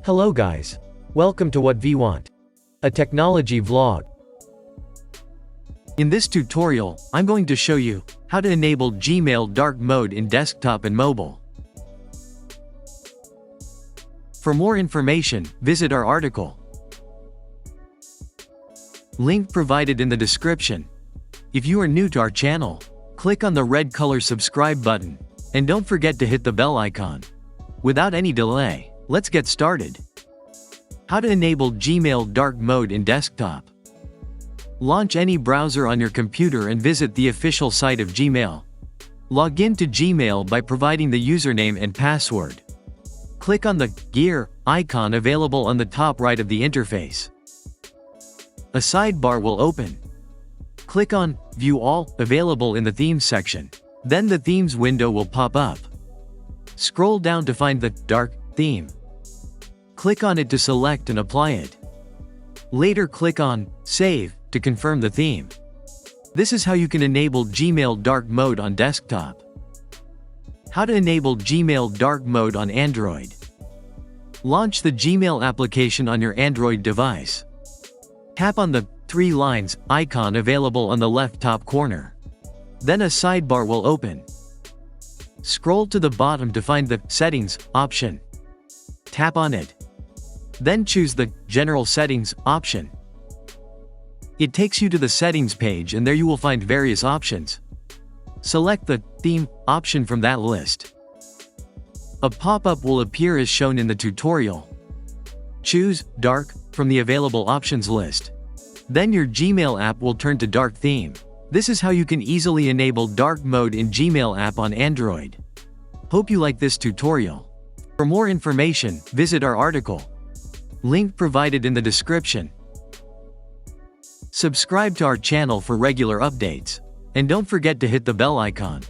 Hello guys. Welcome to Whatvwant, a technology vlog. In this tutorial, I'm going to show you how to enable Gmail dark mode in desktop and mobile. For more information, visit our article. Link provided in the description. If you are new to our channel, click on the red color subscribe button, and don't forget to hit the bell icon. Without any delay, let's get started. How to enable Gmail dark mode in desktop. Launch any browser on your computer and visit the official site of Gmail. Log in to Gmail by providing the username and password. Click on the gear icon available on the top right of the interface. A sidebar will open. Click on View All, available in the Themes section. Then the Themes window will pop up. Scroll down to find the dark theme. Click on it to select and apply it. Later click on Save to confirm the theme. This is how you can enable Gmail dark mode on desktop. How to enable Gmail dark mode on Android. Launch the Gmail application on your Android device. Tap on the three lines icon available on the left top corner. Then a sidebar will open. Scroll to the bottom to find the Settings option. Tap on it. Then choose the General Settings option. It takes you to the Settings page, and there you will find various options. Select the Theme option from that list. A pop-up will appear as shown in the tutorial. Choose Dark from the available options list. Then your Gmail app will turn to dark theme. This is how you can easily enable dark mode in Gmail app on Android. Hope you like this tutorial. For more information, visit our article. Link provided in the description. Subscribe to our channel for regular updates. And don't forget to hit the bell icon.